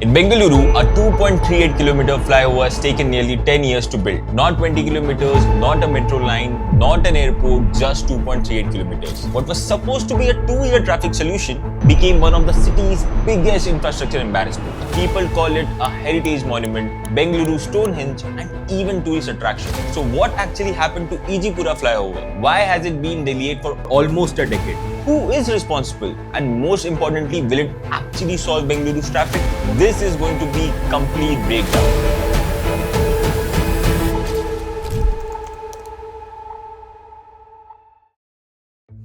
In Bengaluru, a 2.38 kilometer flyover has taken nearly 10 years to build. Not 20 kilometers, not a metro line, not an airport, just 2.38 kilometers. What was supposed to be a 2-year traffic solution became one of the city's biggest infrastructure embarrassments. People call it a heritage monument, Bengaluru Stonehenge, and even tourist attraction. So what actually happened to Ejipura Flyover? Why has it been delayed for almost a decade? Who is responsible? And most importantly, will it actually solve Bengaluru's traffic? This is going to be complete breakdown.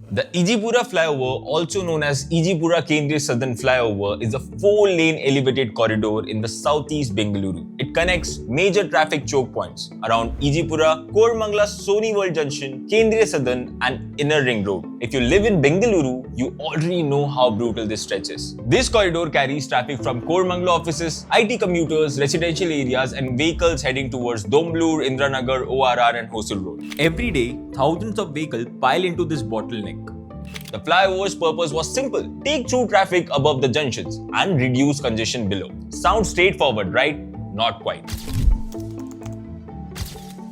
The Ejipura Flyover, also known as Ejipura Kendriya Southern Flyover, is a 4-lane elevated corridor in the southeast Bengaluru. It connects major traffic choke points around Ejipura, Koramangala, Sony World Junction, Kendriya Southern, and Inner Ring Road. If you live in Bengaluru, you already know how brutal this stretch is. This corridor carries traffic from Koramangala offices, IT commuters, residential areas, and vehicles heading towards Bengaluru, Indranagar, ORR, and Hosur Road. Every day, thousands of vehicles pile into this bottleneck. The flyover's purpose was simple: take through traffic above the junctions and reduce congestion below. Sounds straightforward, right? Not quite.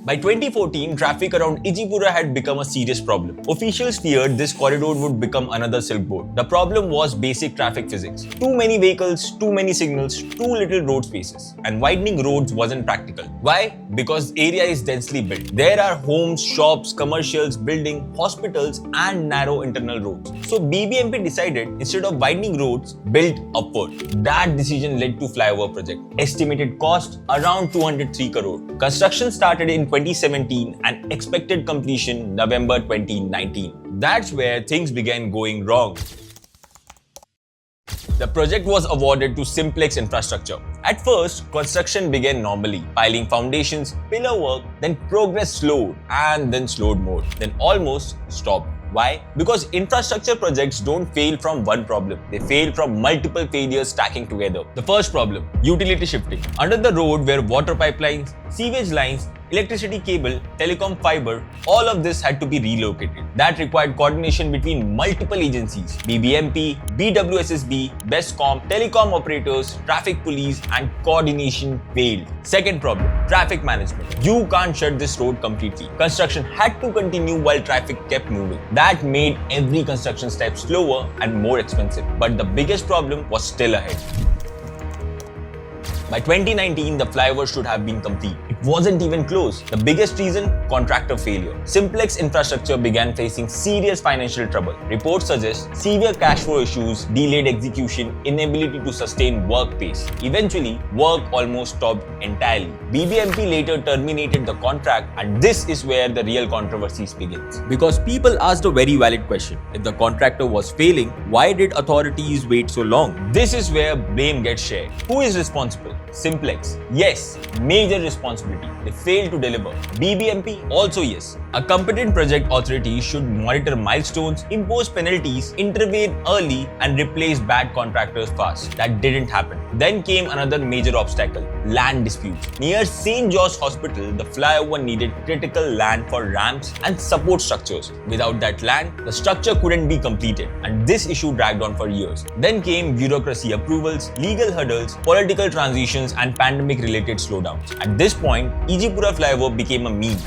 By 2014, traffic around Ejipura had become a serious problem. Officials feared this corridor would become another Silk Road. The problem was basic traffic physics. Too many vehicles, too many signals, too little road spaces. And widening roads wasn't practical. Why? Because the area is densely built. There are homes, shops, commercials, buildings, hospitals, and narrow internal roads. So BBMP decided, instead of widening roads, build upward. That decision led to flyover project. Estimated cost around 203 crore. Construction started in 2017 and expected completion November 2019. That's where things began going wrong. The project was awarded to Simplex Infrastructure. At first, construction began normally, piling foundations, pillar work, then progress slowed and then slowed more, then almost stopped. Why? Because infrastructure projects don't fail from one problem. They fail from multiple failures stacking together. The first problem, utility shifting. Under the road were water pipelines, sewage lines, electricity cable, telecom fiber, all of this had to be relocated. That required coordination between multiple agencies: BBMP, BWSSB, BESCOM, telecom operators, traffic police, and coordination failed. Second problem, traffic management. You can't shut this road completely. Construction had to continue while traffic kept moving. That made every construction step slower and more expensive. But the biggest problem was still ahead. By 2019, the flyover should have been complete. It wasn't even close. The biggest reason? Contractor failure. Simplex Infrastructure began facing serious financial trouble. Reports suggest severe cash flow issues, delayed execution, inability to sustain work pace. Eventually, work almost stopped entirely. BBMP later terminated the contract, and this is where the real controversy begins. Because people asked a very valid question. If the contractor was failing, why did authorities wait so long? This is where blame gets shared. Who is responsible? Simplex. Yes, major responsibility. They failed to deliver. BBMP? Also yes. A competent project authority should monitor milestones, impose penalties, intervene early, and replace bad contractors fast. That didn't happen. Then came another major obstacle: land disputes. Near St. George Hospital, the flyover needed critical land for ramps and support structures. Without that land, the structure couldn't be completed, and this issue dragged on for years. Then came bureaucracy approvals, legal hurdles, political transitions, and pandemic-related slowdowns. At this point, Ejipura Flyover became a meme.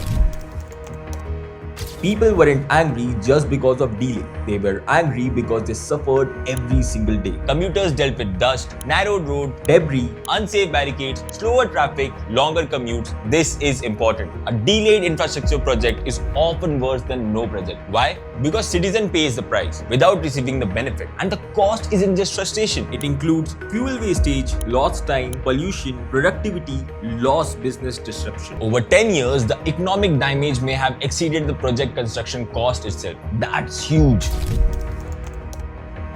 People weren't angry just because of delay. They were angry because they suffered every single day. Commuters dealt with dust, narrowed road, debris, unsafe barricades, slower traffic, longer commutes. This is important. A delayed infrastructure project is often worse than no project. Why? Because citizen pays the price without receiving the benefit. And the cost isn't just frustration. It includes fuel wastage, lost time, pollution, productivity, lost business disruption. Over 10 years, the economic damage may have exceeded the project construction cost itself. That's huge.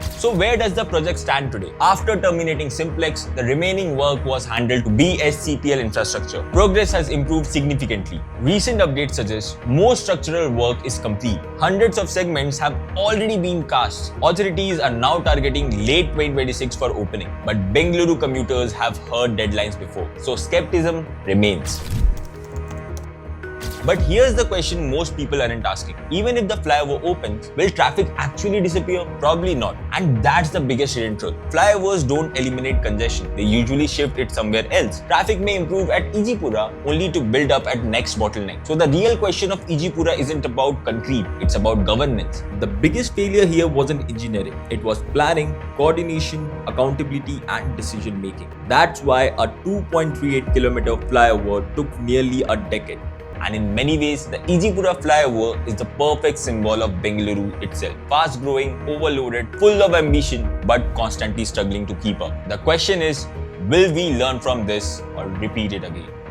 So where does the project stand today? After terminating Simplex, the remaining work was handled to BSCPL Infrastructure. Progress has improved significantly. Recent updates suggest most structural work is complete. Hundreds of segments have already been cast. Authorities are now targeting late 2026 for opening. But Bengaluru commuters have heard deadlines before, so skepticism remains. But here's the question most people aren't asking. Even if the flyover opens, will traffic actually disappear? Probably not. And that's the biggest hidden truth. Flyovers don't eliminate congestion. They usually shift it somewhere else. Traffic may improve at Ejipura only to build up at next bottleneck. So the real question of Ejipura isn't about concrete, it's about governance. The biggest failure here wasn't engineering. It was planning, coordination, accountability and decision making. That's why a 2.38 kilometer flyover took nearly a decade. And in many ways, the Ejipura Flyover is the perfect symbol of Bengaluru itself. Fast growing, overloaded, full of ambition, but constantly struggling to keep up. The question is, will we learn from this or repeat it again?